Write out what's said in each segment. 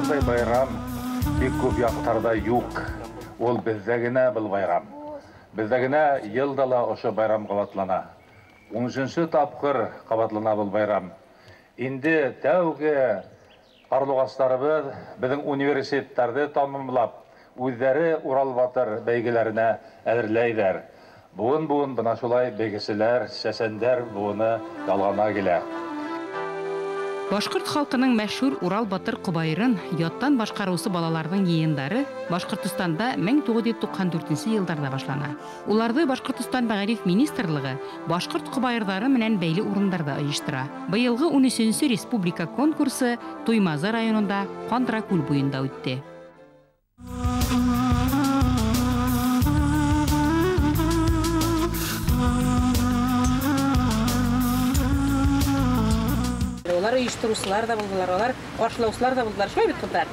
Ушундай байрам бик көп яктарда юк. Ол бездә генә был байрам. Бездә генә елдала ошо байрам кабатлана. 13-нче тапкыр кабатлана был байрам. Инде тәүге арлыгастарыбыз безнең университетларда тамамлап, үзләре Урал батыр бәйгеләренә әзерләйләр. Буын бына шулай бәйгеселәр, сәсәндәр буыны ялгана килә. Башкорт халкының мәшһүр Урал батыр Кубайрын яттан башкаруысы балаларның йыйындары Башкортстанда 1994 елларда башлана. Уларны Башкортстан Мәгариф министрлыгы башкорт Кубайрлары менән бәйле урындарда оештыра. Быелгы 13-нче республика конкурсы Туймазы районында Кандракүл буенда үтте. Олар оештырушылар да булдылар, олар каршылаучылар да булдылар. Шулай бит кызлар.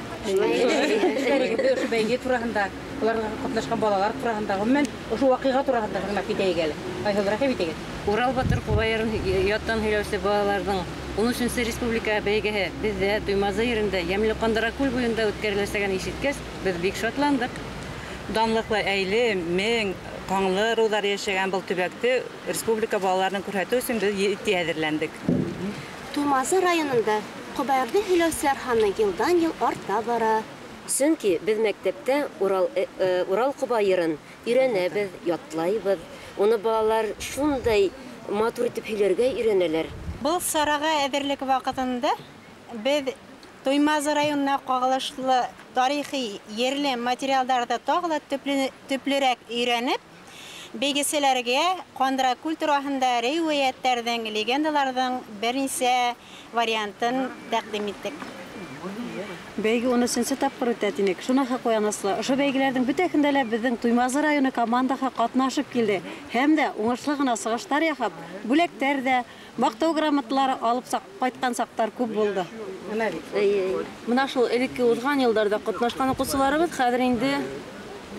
Ошо бәйге турында, уларга катнашкан балалар турында, гомумән ошо вакыйга турында гына фидәйгәле. Айгөлрәк битеге. Урал батыр Кубайрын яттан һөйләүче балаларның 13-нче республика бәйгеһе бездә Туймазы ерендә Ямлы Кандракүл буенда үткәреләсәген ишеткәч, без бик шатландык. Данлыклы әйле, мең канлы рулар яшәгән был төбәкте республика балаларын күрсәтү өчен без итти әзерләндек. Туймазы районында Кубайрды һөйләүчеләр саны елдан-ел арта бара. Чөнки без мәктәптә Урал Кубайрын өйрәнәбез, ятлайбыз. Уны балалар шундай матур итеп һөйләргә өйрәнәләр. Был сарага әзерлек вакытында без Туймазы районына кагылышлы тарихи ерле материалларда тагыла төплерәк өйрәнеп, бәйгеселәргә Кандракүл турында риваятләрдән, легендалардан берничә вариантын тәкъдим иттек. Бәйге 13-нче тапкыр үтәтинек. Шуны куяныслы. Ошо бәйгеләрдән бөтәһендә лә безнең Туймазы районы командаһы катнашып килде. Һәм дә уңышлы гына сыгыштар яһап, бүләктәр дә, мактау грамоталары алып кайткан сактар күп булды. Менә шул элекке узган елларда катнашкан укучыларыбыз хәзер инде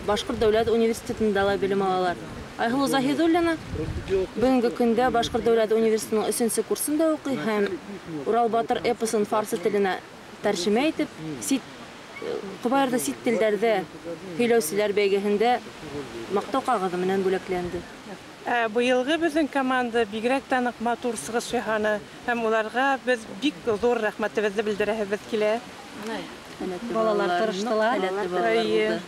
Башкорт дәүләт университетында ла белем алалар. Айгөл Заһидуллина бүгенге көндә Башкорт дәүләт университетының 3-нче курсында укый һәм Урал батыр эпосын фарсы теленә тәрҗемә итеп, Кубайрда сит телдәрдә һөйләүчеләр бәйгеһендә мактау кагызы менән бүләкләнде. Быелгы безнең команда бигрәк танык матур сыгыш яһаны һәм уларга без бик зур рәхмәтебезне белдерәбез килә. Балалар тырыштылар.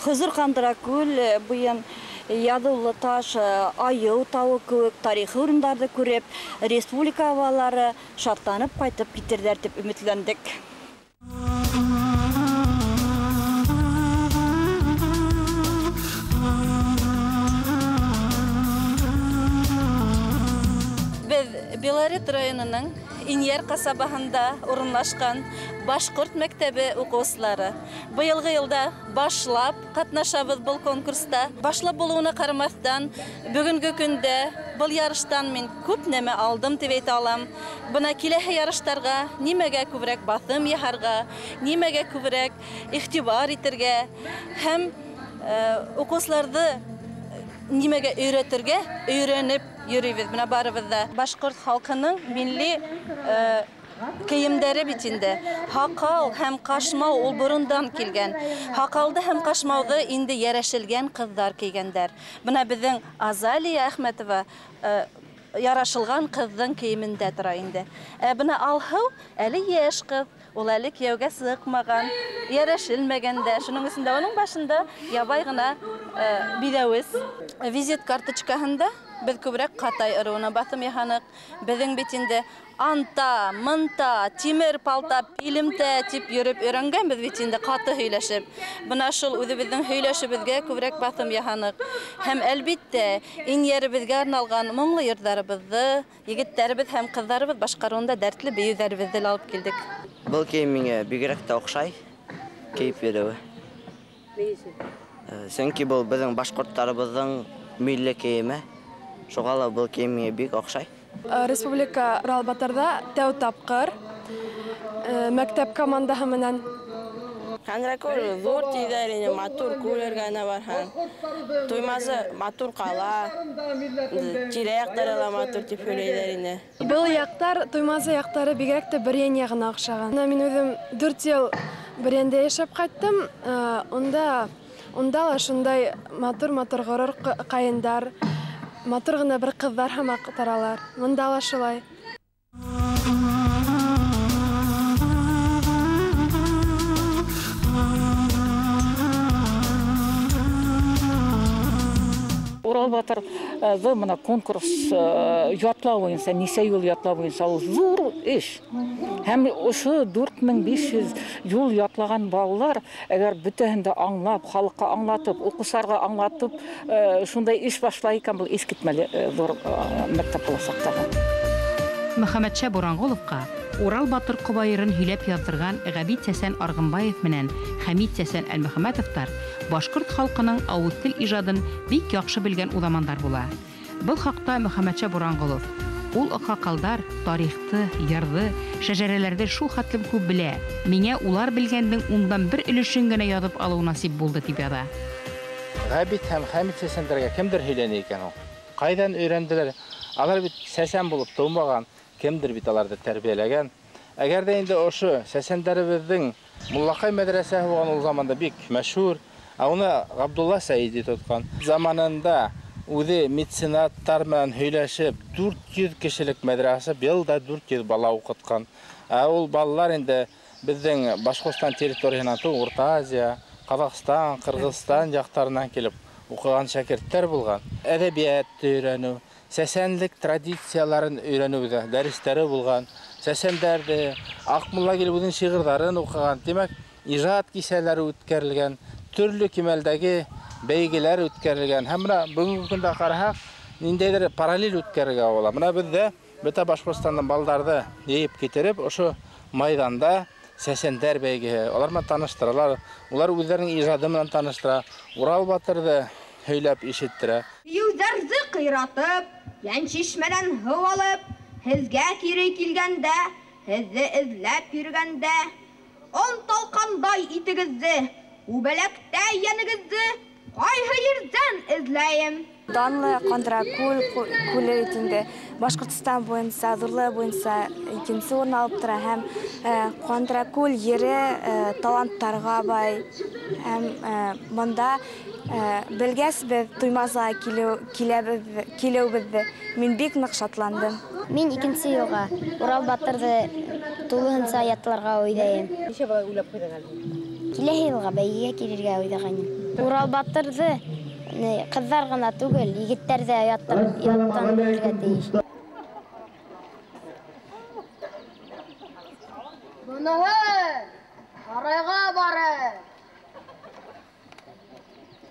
Хозур Кандракүл буен Ядыллы таш, Айыл тауы кеүек тарихи урындарды күреп, республика балалары шатланып кайтып китерләр дип өметләндек. Белорет районының Иньяр касабаһында урынлашкан Башкорт мәктәбе укучылары. Быелгы елда башлап катнашабыз был конкурста. Башлап булуына карамастан, бүгенге көндә был ярыштан мин күп нәмә алдым дип әйтә алам. Бына киләһе ярыштарга нимәгә күбрәк басым яһарга, нимәгә күбрәк игътибар итәргә һәм укучыларны нимәгә өйрәнеп йөрибез. Менә барыбыз да Башкорт халкының милли киемдәре бит инде. Хакал һәм кашмау ул борындан килгән. Хакалды һәм кашмауды инде ярашылган кызлар кигәндәр. Менә безнең Азалия Әхмәтова ярашылган кызның киемендә тора инде. Бына Алһыу әле яшь кыз, ул әле кияүгә сыгмаган, ярашылмаганда, шуның өчен дә аның башында ябай гына бидәвис визит карточкаһында без күбрәк Катай ыруына басым яһанык. Безнең бит инде анта, мынта, тимер палта, пилемтә дип йөреп өйрәнгәнбез бит инде каты һөйләшеп. Бына шул үзебезнең һөйләшебезгә күбрәк басым яһанык. Һәм әлбиттә, иньярыбызга арналган моңлы йыртларыбызны егетләребез һәм кызларыбыз башкаруында дәртле бөюләребезне алып килдек. Был кием миңа бигрәк тә охшай. Киеп йөрүе. Сөнки был безнең башкортларыбызның милли киеме. Шуңа ла был кием миңа бик охшай. Республика Урал батырда тәү тапкыр мәктәп командаһы менән Кандракүл зур тиҙәр ине, матур күлергә бар һәм Туймазы матур ҡала, тирә-яҡтары ла матур тип һөйләйҙәр ине. Был яҡтар, Туймазы яҡтары бигерәк тә бер яғына оҡшаған. Мин үҙем 4 йыл Біренде ешіп қайттым, онда шундай матур ғорыр қайындар, матур ғына бір қыздар хамақ таралар. Мұнда шулай. Урал Батырды мына конкурс ятлау бойынша, неше ел ятлау бойынша ол зор іш. Һәм ошы 4500 ел ятлаган балалар, әгәр бүтәһендә аңлап, халыкка аңлатып, укучыларга аңлатып, шундай эш башлай икән, бу искитмәле зур мәктәп буласактагы. Мөхәммәтшә Бурангуловка Урал Батыр Кобайырын һөйләп яздырган Габит Сәсән Аргынбаев менән Хәмит Сәсән Әлмөхәммәтовтар башкорт халкының авыз тел иҗадын бик яхшы белгән уламандар була. Был хакта Мөхәммәтшә Бурангулов: "Ул аксакалдар тарихты, йырды, шәҗәрәләрде шул хәтлем күп белә. Миңа улар белгәннең 10дан 1 өлешен генә язып алу насип булды" дип яза. Габит һәм Хәмит Сәсәндәргә кемдер һөйләнә икән ул? Кайдан өйрәнделәр? Алар бит Сәсән булып тумаган, кемдер бит аларны тәрбияләгән. Әгәр дә инде ошо Сәсәндәребезнең Муллакай мәдрәсәһе булган ул заманда бик мәшһүр, аны Габдулла Сәйди тоткан. Заманында үзе меценаттар белән һөйләшеп 400 кешелек мәдрәсә, елда 400 бала укыткан. Ул балалар инде безнең Башкортстан территориясыннан туган Урта Азия, Казакстан, Кыргызстан яктарыннан килеп укыган шәкертләр булган. Әдәбият өйрәнү, Сәсәнлек традицияларын өйрәнүдә дәресләре булган. Сәсәндәрдә Акмулла килеп үзенең шигырьләрен укыган. Димәк, иҗат кисәләре үткәрелгән, төрле кимәлдәге бәйгеләр үткәрелгән. Һәм бүгенге көндә карасак, ниндәйдер параллель үткәрергә була. Менә бездә бөтә Башкортстандан балаларны йыеп китереп, ошо майданда Сәсәндәр бәйгеһе, алар белән таныштыралар. Улар үзләренең иҗаты белән таныштыра. Урал Батырды һөйләп ишеттерә. Юзәрзе кыйратып, ян чишмәдән һыу алып, һезгә кире килгәндә, һезне эзләп йөргәндә, он талкандай итегезне, үбәләктә яныгызны, кайһы ердән эзләйем. Данлы Кандракүл күле итендә Башкортстан буенча, зурлыгы буенча икенче урын алып тора һәм Кандракүл ере таланттарга бай һәм монда белгәсбез туймазга киләбезне мин бик нык шатландым. Мин икенче елга Урал Батырды тулыһынча ятларга уйлыйм. Ничә бала уйлап куйдың әле? Киләһе елга бәйгегә килергә уйлаганым. Урал Батырды кызлар гына түгел, егетләр дә яттан белергә тиеш. Буныһы сарайга бары.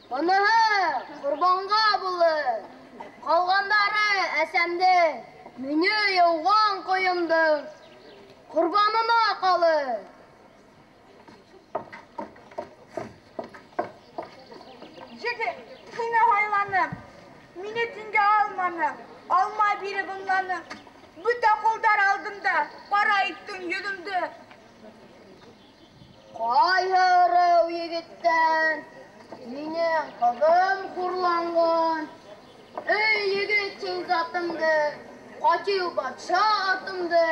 Буныһы курбанга булыр. Калгандары әсәмде, мине яуган коемды. Курбанына калыр. Жігіт, кіне хайланып, мені түнге алманы, алмай бері бұнланы. Бүті қолдар алдымда, пара иттің юдымды. Қайырау егіттен, менен қызым құрланған. Ей егіт сен затымды, қатил батша атымды.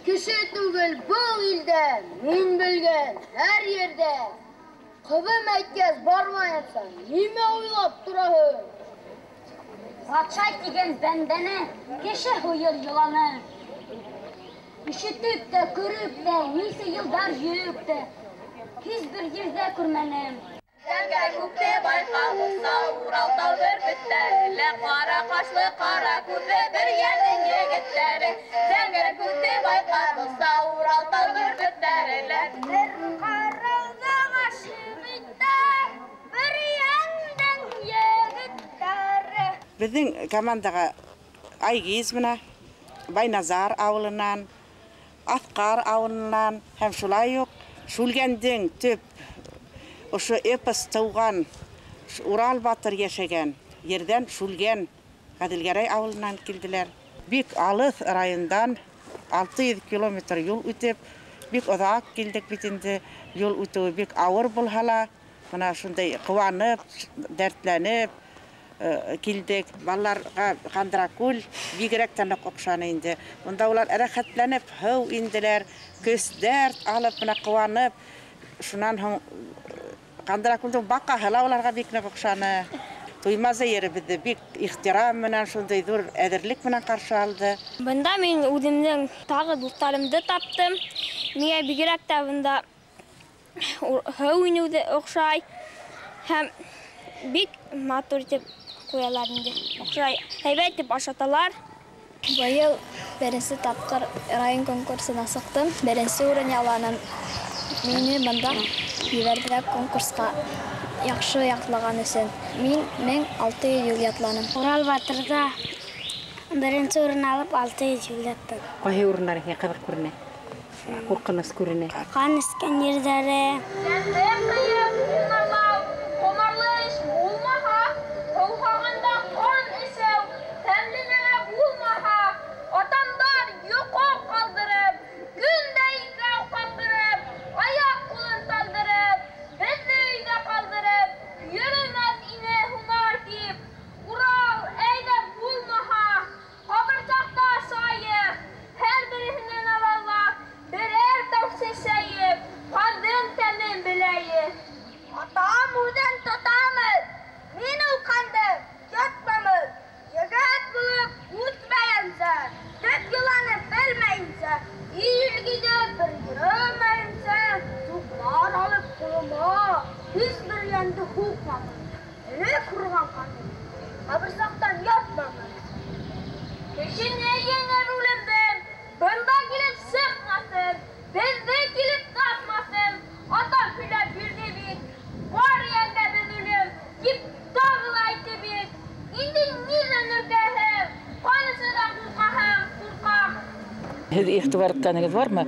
Кіші түгіл бұл елде, мен білген әр ерде. Қызым әйткез бармайынсан, неме ойлап тұрағы? Патша деген бәндәне, кеше хуйыл йыланы. Ишетіп те, көріп те, несі йылдар жүріп те, Hiç bir yerdə көрмәнем. Сәнгә күкте байқалса, Уралтау бүркіттәрі, қара қашлы, қара күзі бір ердің егіттәрі. Сәнгә күкте байқалса, Уралтау бүркіттәрі, бір қаралды ғашығытта, бір ердің егіттәрі. Біздің командаға Айгиз мына, Байназар ауылынан, Асқар ауылынан, һәм шулай ук Шүлгәндең төп, ошы эпос тауған, Урал Батыр яшәгән, ердән Шүлгән, Гаделгәрәй авылынан килделәр. Бик алыс райондан 600 километр юл үтеп, бик оҙаҡ килдек бит инде. Юл үтеүе бик ауыр булһа, мына шундай ҡыуанып, дәртләнеп килдек. Балаларға Кандракүл бигерәк тә ныҡ оҡшаны инде. Унда улар рәхәтләнеп һыу инделәр, көс дәрт алып, мына ҡыуанып, шунан һоң Кандракулдың бақаһыла уларга бик нык охшаны. Туймазы еребезде бик ихтирам менән шундый зур әҙерлек менән ҡаршы алды. Бында мин үҙемдең тағы дуҫтарымды таптым. Миңә бигерәк тә бында һыу инеүҙе оҡшай һәм бик матур итеп ҡуялар инде. Оҡшай, һәйбәт итеп ашаталар. Быйыл беренсе тапҡыр район конкурсына сыҡтым. Беренсе урын яуланым. Мине бында ебәрҙеләр конкурсҡа яҡшы яҡлаған өсөн. Мин 1600 юл ятланым. Урал батырҙа беренсе урын алып 600 юл яттым. Ҡайһы урындар һиңә ҡыҙыҡ күренә? Ҡурҡыныс күренә? Ҡан эскән ерҙәре. Һеҙ иғтибар иткәнегеҙ бармы?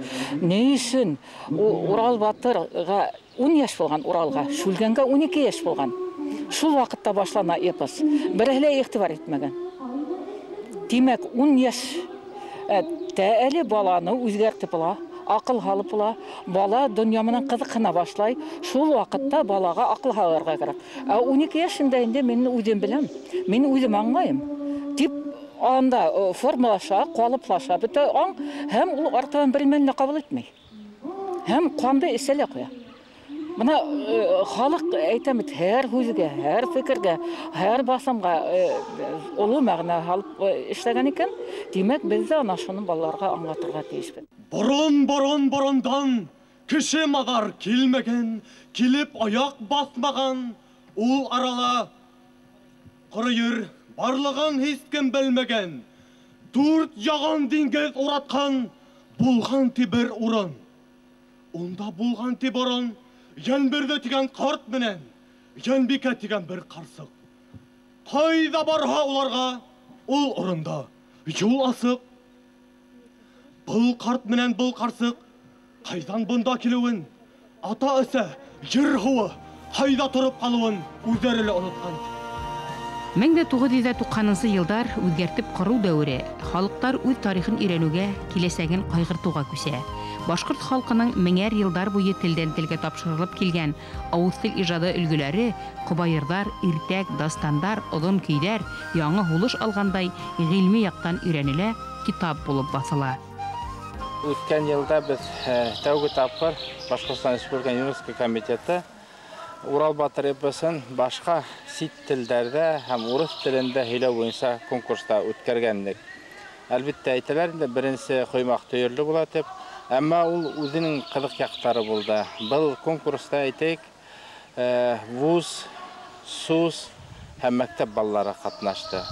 Ни өсөн Урал батырға 10 йәш булған Уралға, Шүлгәнгә 12 йәш булған. Шул ваҡытта башлана эпос. Береһе лә иғтибар итмәгән. Тимәк, 10 йәш тәәле баланы үҙгәртеп була, аҡыл һалып була, бала донъя менән ҡыҙыҡһына башлай. Шул ваҡытта балаға аҡыл һалырға кәрәк. 12 йәшендә инде мин үҙем беләм, мин үҙем аңлайым. Тип анда формалаша, ҡалыплаша бөтә аң, һәм ул артынан бер мәлне ҡабул итмәй. Һәм ҡанды эсәлә ҡуя. Бына халыҡ әйтәм бит, һәр һүҙгә, һәр фекергә, һәр басымға оло мәғнә һалып эшләгән икән. Тимәк, беҙ ҙә ана шуны балаларға аңлатырға тейешбеҙ. Борон кеше маҙар килмәгән, килеп аяҡ баҫмаған, ул арала ҡоройор. Барлығын һис кем белмәгән, 4 яғын диңгеҙ уратҡан, булған ти бер урын. Унда булған ти борон, Йәнберҙе тигән ҡарт менән, Йәнбикә тигән бер ҡарсыҡ. Ҡайҙа барһа уларға, ул урында юл асыҡ. Был ҡарт менән был ҡарсыҡ, ҡайҙан бында килеүен, ата-әсә, ер һыуы, ҡайҙа тороп ҡалыуын үҙҙәре лә онотҡан. 1990 йылдар үҙгәртеп ҡорыу дәүре, халыҡтар үҙ тарихын өйрәнүгә, киләсәген ҡайғыртыуға күсә. Башҡорт халҡының меңәр йылдар буйы телдән телгә тапшырылып килгән ауыҙ тел ижады өлгөләре, ҡобайырҙар, иртәк, дастандар, оҙон көйҙәр, яңы һулыш алғандай ғилми яҡтан өйрәнелә, китап булып баҫыла. Үткән йылда беҙ тәүге тапҡыр Башҡортостан Республика ЮНЕСКО комитеты Урал батыр эпосын башҡа сит телдәрҙә һәм урыҫ телендә һөйләү буйынса конкурста үткәргәнбеҙ. Әлбиттә, әйтәләр инде, беренсе ҡоймаҡ төйөрлө була тип, әммә ул үҙенең ҡыҙыҡ яҡтары булды. Был конкурста әйтәйек, вуз, СУС һәм мәктәп балалары ҡатнашты.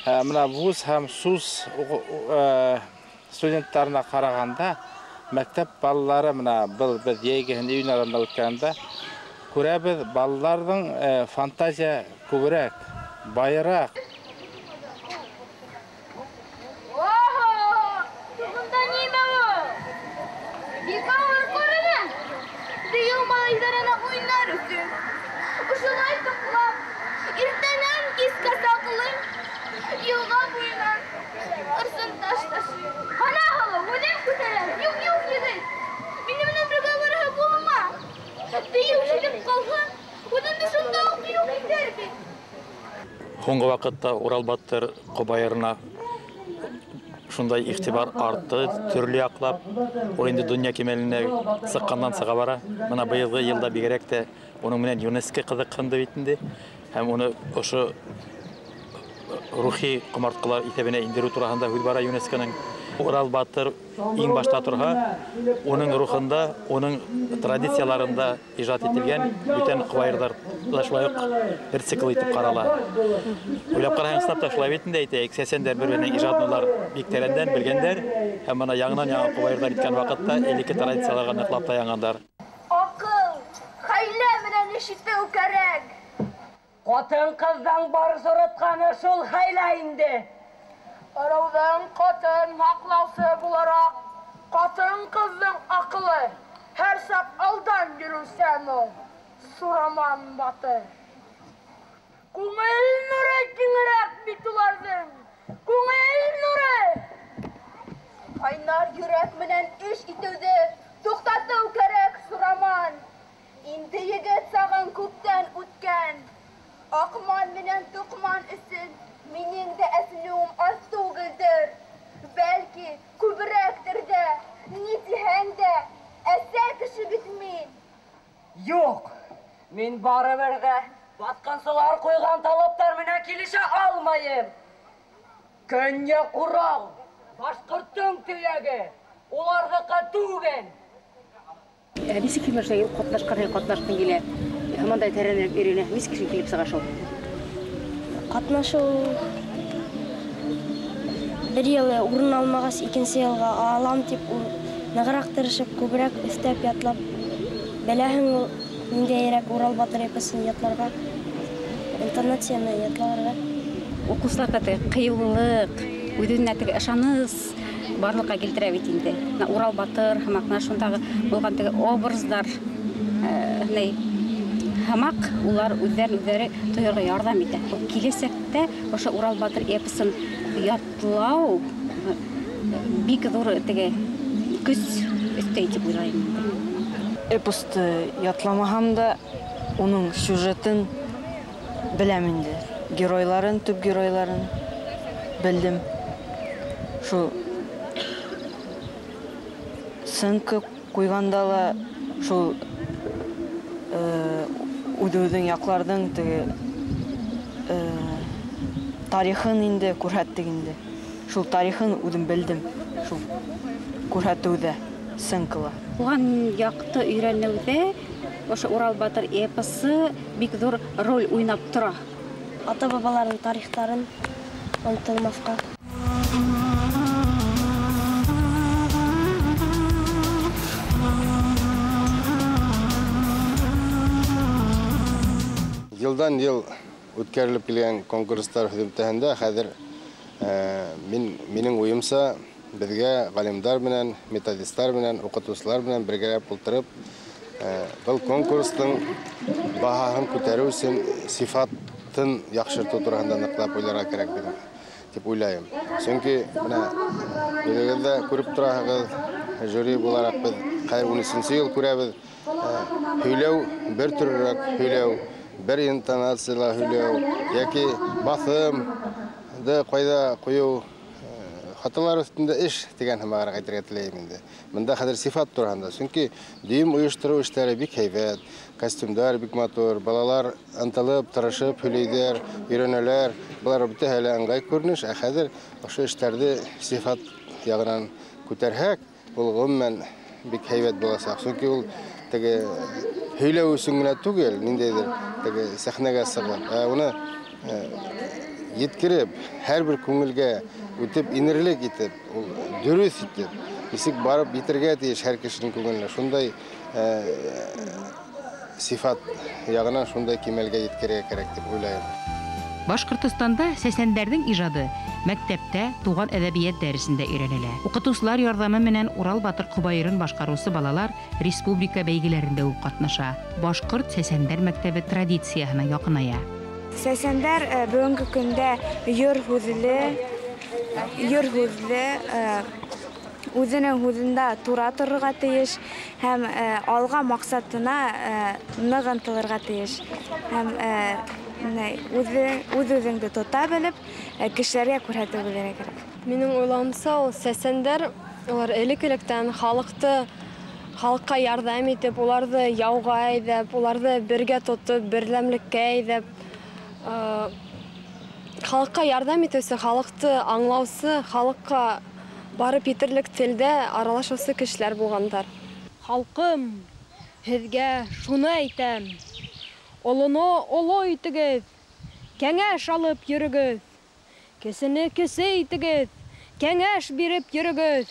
Мына вуз һәм СУС студенттарына ҡарағанда, мәктәп балалары мына был беҙ йәйгеһен июнь аҙағында үткәндә күрәбеҙ, балаларҙың фантазия күберәк, байыраҡ. Туғында нимә ул? Бик ауыр күренә. Быйыл малайҙарына уйнар өсөн. Ошолай туҡлап, иртәнән кискә саҡлы, йылға буйынан ырсын таш ташый. Ҡана һалып, үҙем күтәрәм. Юҡ, егет. Мине менән бергә бараһы булма. Быйыл җитеп ҡалһа, үҙемде шунда уҡ юҡ итер бит. Һуңғы ваҡытта Урал батыр ҡобайырына шундай игътибар артты, төрле яклап, ул инде дөнья кимәленә сыкканнан сыга бара. Менә быелгы елда бигрәк тә уның менән ЮНЕСКО кызыкканды бит инде. Һәм уны ошо рухи кумарткалар исәбенә индерү турында һүз бара ЮНЕСКОның. Урал Батыр иң башта торга, уның рухында, уның традицияларында иҗат ителгән бүтән квайрлар да шулай ук бер цикл итеп карала. Уйлап караган сынапта шулай бит инде әйтәйек, 80-дәр бер-беренең иҗатны бик тәрәндән белгәннәр, һәм менә яңадан-яңа квайрлар иткән вакытта элекке традицияларга ныклап таянгандар. Акыл, хәйлә менән ишетү кирәк. Катын-кыздан бары соратканы шул хәйлә инде. Араудан қатын хақлаусы буларак, қатын-кыздың ақылы, һәр сак алдан йөрүсән ул, Сураман Батыр. Күңел нуры киңрәк бит уларның, күңел нуры. Кайнар йөрәк менән эш итүде туктату кирәк, Сураман. Инде егет сагын күптән үткән. Акман менән Тукман өсөн минең дә әсенүем аз түгелдер. Бәлки, күбрәктер дә, ни тиһәң дә, әсә кеше бит мин. Юк, мин барыбер дә баткансылар куйган талаптар менә килешә алмайым. Көньяк Урал, башкорттың төяге, уларныкы түгел. Нисек килмәшә катнашкан килә. Һамандай тәрәнрәк өйрәнә. Нисек килеп сыга шул? Катнашу бер елы урын алмагач икенче елга алам дип ныграк тырышып күбрәк өстәп ятлап беләһең ниндәйрәк Урал Батыр эпосын ятларга интернатияны ятларга укучыларга кыюлык, үзенә теге ышаныс барлыкка килтерә бит инде. Урал Батыр һәм шундагы булган теге образлар Хамак улар үзләре тоярга ярдәм итә. Киләсәктә ошо Урал Батыр эпосын ятлау бик зур теге көч өстәй дип уйлыйм. Эпосты ятламаһам да, уның сюжетын беләм инде. Геройларын, төп геройларын белдем. Шу сынкы куйганда ла шу үҙеүҙең яҡларҙың тарихын инде күрһәттек инде. Шул тарихын үҙем белдем. Шул күрһәтеүҙә, сынкыла. Уған яҡты өйрәнеүҙә ошо Урал Батыр эпосы бик зур роль уйнап тора. Ата-бабаларының тарихтарын онотолмаҫҡа. Йылдан йыл үткәрелеп килгән конкурстар һөҙөмтәһендә хәҙер минең уйымса беҙгә ғалимдар менән, методисттар менән, уҡытыусылар менән бергәләп ултырып был конкурстың баһаһын күтәреү өсөн сифатын яҡшыртыу тураһында ныҡлап уйларға кәрәк дип уйлайым. Сөнки беҙгә күреп тораһығыҙ, жюри булараҡ беҙ хәҙер 13-нче йыл күрәбеҙ. Һөйләү, бер төрөрәк һөйләү, бер интонацияла һөйләү, яки баҫымды ҡайҙа ҡуйыу, хаталар өҫтөндә эш тигән һымағыраҡ әйтергә теләйем инде. Бында хәҙер сифат тураһында. Сөнки дөйөм ойоштороу эштәре бик һәйбәт, костюмдар бик матур, балалар ынтылып, тырышып һөйләйҙәр, өйрәнәләр. Былар бөтәһе лә ыңғай күренеш, ә хәҙер ошо эштәрҙе сифат яғынан күтәрһәк, ул ғөмүмән бик һәйбәт буласаҡ. Сөнки ул теге һөйләү өсөн генә түгел, ниндәйҙер теге сәхнәгә сығып, уны еткереп, һәр бер күңелгә үтеп, инерлек итеп, дөрөҫ итеп, нисек барып етергә тейеш һәр кешенең күңеленә. Шундай сифат яғынан шундай кимәлгә еткерергә кәрәк дип уйлайым. Башҡортостанда сәсәндәрҙең ижады мәктәптә туған әҙәбиәт дәресендә өйрәнелә. Уҡытыусылар ярҙамы менән Урал Батыр ҡобайырын башҡарыусы балалар республика бәйгеләрендә үк ҡатнаша. Башҡорт сәсәндәр мәктәбе традицияһына яҡыная. Сәсәндәр бөгөнгө көндә йыр һүҙле, үҙенең һүҙендә тура торорға тейеш һәм алға маҡсатына ныҡ ынтылырға тейеш. Һәм үҙ-үҙеңде тота белеп, кешеләргә күрһәтеп белергә кәрәк. Менің ойлауымша, ол сәсәндер, олар элек-электен халыққа ярдәм итеп, уларды яуға әйдәп, уларды бергә тотып, берләмлеккә әйдәп, халыққа ярдәм итәсе, халықты аңлаусы, халыққа барып етерлік телдә аралашасы кешеләр булгандар. Халқым, һеҙгә шуны әйтәм. Олоно оло итегеҙ, кәңәш алып йөрөгөҙ. Кесене кесе итегеҙ, кәңәш биреп йөрөгөҙ.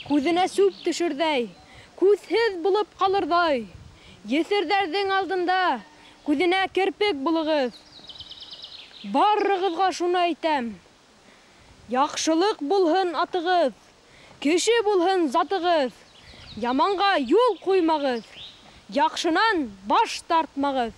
Күҙенә сүп төшөрҙәй, күҙһеҙ булып ҡалырҙай. Еҫерҙәрҙең алдында күҙенә керпек булығыҙ. Барығыҙға шуны әйтәм. Яҡшылыҡ булһын атығыҙ, кеше булһын затығыҙ. Яманға юл ҡуймағыҙ, яҡшынан баш тартмағыҙ.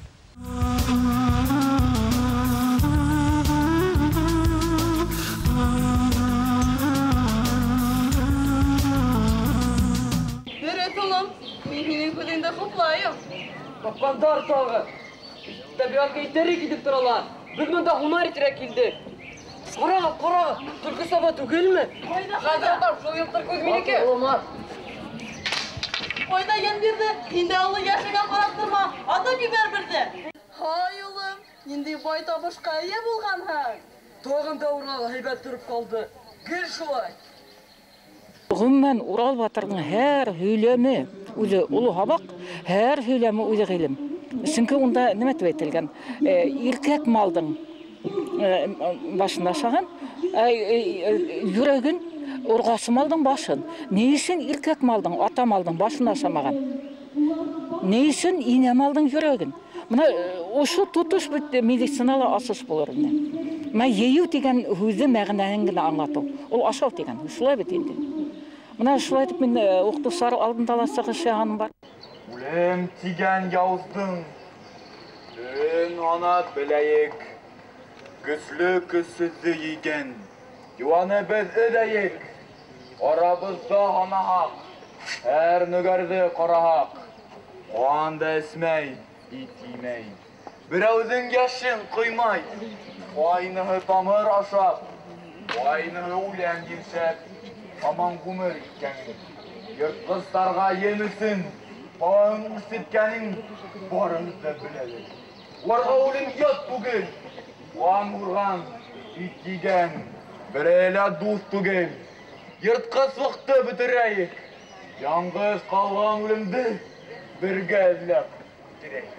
Дөрөҫ улым, мин һинең күҙеңдә хуплайым. Тапҡандар тағы. Тәбиғәткә итерек итеп торалар. Беҙ бында һунар итергә килдек. Ҡарағыҙ, төлкө саба түгелме? Хәҙер шул йылтыр күҙ минеке. Ҡайҙа йән бирҙе? Инде аллы йәшегә ҡарап торма, атып ебәр берҙе. Һай улым, ниндәй бай табышҡа эйә булғанһың. Тағын да Урал һәйбәт тороп ҡалды. Гел шулай. Ғөмүмән Урал батырының һәр һөйләме үҙе оло һабаҡ, һәр һөйләме үҙе ғилем. Сөнки унда нимә тип әйтелгән? Иркәк малдың башына ашаған, йөрәген урғасы малдың башын. Не өсөн иркәк малдың, ата малдың башына ашамаған? Не өсөн инә малдың йөрәген? Мына ошо тотош бит медицинала асыш булыр ине. Мына ейеү дигән һүҙе мәғәнәһен генә аңлатыу. Ул ашау дигән, шулай бит инде. Мына шулай итеп мин уҡытыусылар алдында ла сығыш яһаным бар. Үлем тигән яуздың өн ана беләйек. Көслө көсөҙҙө ейгән. Юаныбыҙ өҙәйек. Арабыҙҙа һанаһаҡ. Һәр нөгәрҙе ҡараһаҡ. Ҡан да эсмәй, ит йемәй. Берәүҙең йәшен ҡоймай. Ҡайныһы тамыр ашап, ҡайныһы үлән ешәп. Аман ғүмер иткәнен. Йыртҡыстарға ем өсөн ҡан үсеткәнен барыбыҙ да беләлек. Уларға үлем ят түгел. Ҡан урған, ит егән, берәйлә дуҫ түгел. Йыртҡыслыҡты бөтөрәйек. Яңғыҙ ҡалған үлемде бергә эҙләп үтерәйек.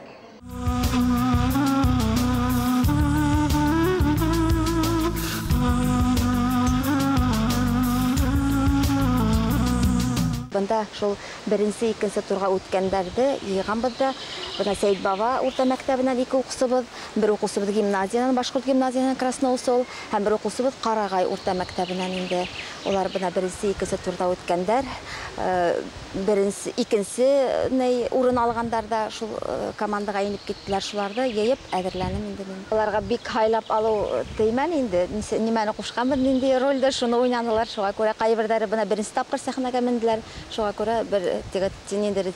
Бында шул беренсе, икенсе турға үткәндәрҙе йыйғанбыҙ да. Бына Сәйет Баба урта мәктәбенән 2 уҡыусыбыҙ, бер уҡыусыбыҙ гимназиянан, Башҡорт гимназияһынан Красноусол, һәм бер уҡыусыбыҙ Ҡарағай урта мәктәбенән инде. Улар бына беренсе, икенсе турҙа үткәндәр. Икенсе урын алғандар да шул командаға инеп киттеләр, шуларҙы йыйып әҙерләнем инде мин. Уларға бик һайлап алыу теймәне инде. Нимәне ҡушҡанбыҙ, ниндәй ролде, шуны уйнанылар. Шуға күрә ҡайберҙәре бына беренсе тапҡыр сәхнәгә менделәр. Шуға күрә бер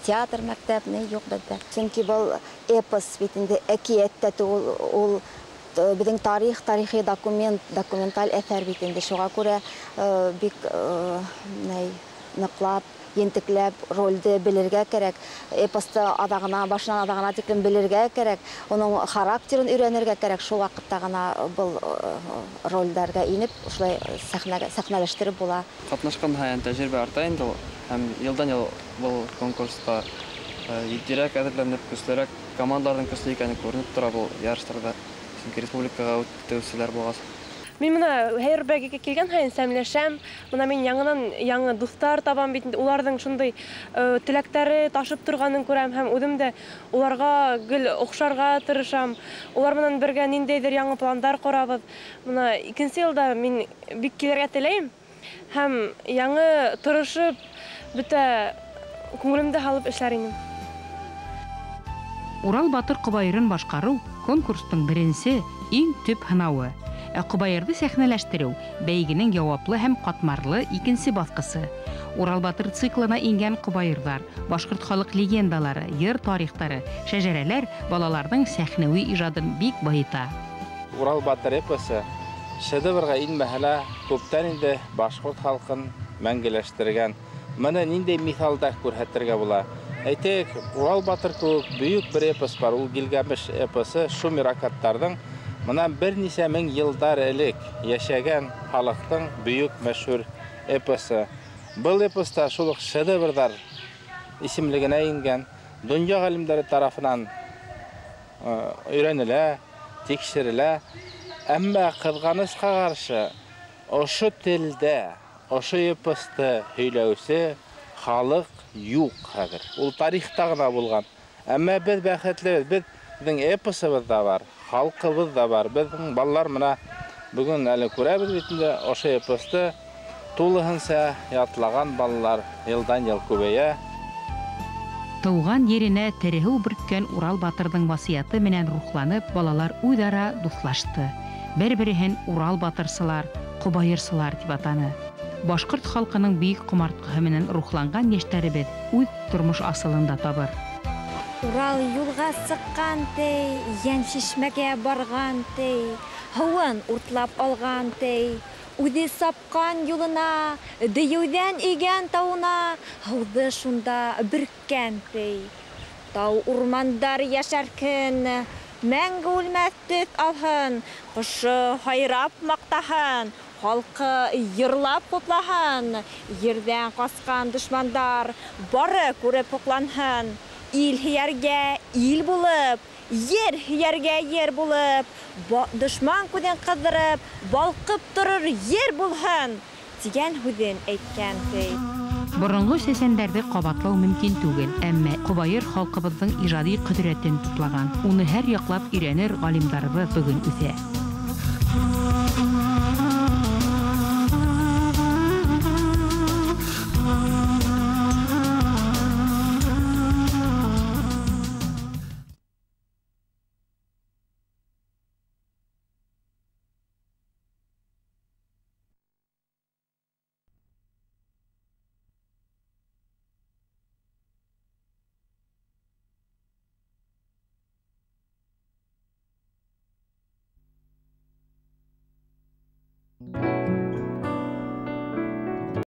театр, мәктәп, юҡ беҙҙә. Сөнки был эпос бит инде, әкиәт тә түгел, ул беҙҙең тарихи документаль әҫәр бит инде. Шуға күрә бик ныҡлап, ентекләп ролде белергә кәрәк. Эпосты башынан аҙағына тиклем белергә кәрәк. Уның характерын өйрәнергә кәрәк. Шул ваҡытта ғына был ролдәргә инеп, шулай сәхнәләштереп була. Ҡатнашҡан һайын тәжрибә арта инде ул. Һәм йылдан-йыл был конкурсҡа етдирәк әҙерләнеп, көслөрәк командаларҙың көслө икәне күренеп тора был ярыштарҙа. Сөнки республикаға үтеүселәр булғас. Мин мына һәр бәгегә килгән һайын сәмләшәм. Мына мин яңы дуҫтар табам бит. Уларҙың шундай теләктәре ташып торғанын күрәм һәм үҙем дә уларға гел оҡшарға тырышам. Улар менән бергә ниндәйҙер яңы пландар ҡорабыҙ. Мына икенсе йылда мин бик килергә теләйем һәм яңы тырышып, бөтә күңелемде һалып эшләр инем. Урал батыр Ҡобайырын башҡарыу конкурстың беренсе, иң төп һынауы. Ә Ҡобайырҙы сәхнәләштереү бәйгенең яуаплы һәм ҡатмарлы икенсе баҫҡысы. Урал батыр циклына ингән Ҡобайырҙар, башҡорт халыҡ легендалары, йыр тарихтары, шәжәрәләр балаларҙың сәхнәүи ижадын бик байыта. Урал батыр эпосы шедеврга инмәһәлә күптән инде башкорт халкын мәңгеләштергән. Моны ниндәй мисалда күрһәтергә була? Әйтәйек, Урал батыр кебек бөек бер эпос бар, ул Гилгамеш эпосы, Шумер акаттарның моннан берничә мең елдар элек яшәгән халыктың бөек мәшһүр эпосы. Был эпоста шул ук шедеврдар исемлегенә ингән, дөнья галимнәре тарафынан өйрәнелә, тикшерелә. Әмма кызганычка каршы, ошо телдә, ошо эпосты һөйләүче халык юк хәзер. Ул тарихта гына булган. Әмма без бәхетлебез, безнең эпосыбыз да бар, халкыбыз да бар. Безнең балалар менә бүген әле күрәбез бит инде ошо эпосты тулыһынча ятлаган балалар елдан-ел күбәя. Тауган yerine тереху бүрткән Урал батырның васыяты менән рухланып, балалар үҙара дуҫлашты. Бер-береһен Урал батырсылар, ҡобайырсылар дип атаны. Башҡорт халҡының бейек ҡомартҡыһы менән рухланған йәштәребеҙ үҙ тормош асылында табыр. Урал юлға сыҡҡан тей, йән шишмәгә барған тей, һыуын уртлап алған тей, үҙе сапҡан юлына, дейеүҙән игән тауына, һыуҙы шунда бөрккән тей. Тау урмандар йәшәркен, мәңге үлмәҫ төҫ алһын, ҡошы һайрап маҡтаһын, халҡы йырлап ҡотлаһын, ерҙән ҡасҡан дошмандар бары күреп һоҡланһын. Ил һөйәргә ил булып, ер һөйәргә ер булып, дошман күҙен ҡыҙырып, балҡып торор ер булһын, тигән һүҙен әйткән тей. Боронғо сәсәндәрҙе ҡабатлау мөмкин түгел, әммә ҡобайыр халҡыбыҙҙың ижади ҡөҙрәтен туплаган. Уны һәр яҡлап өйрәнер ғалимдарыбыҙ бөгөн үҫә.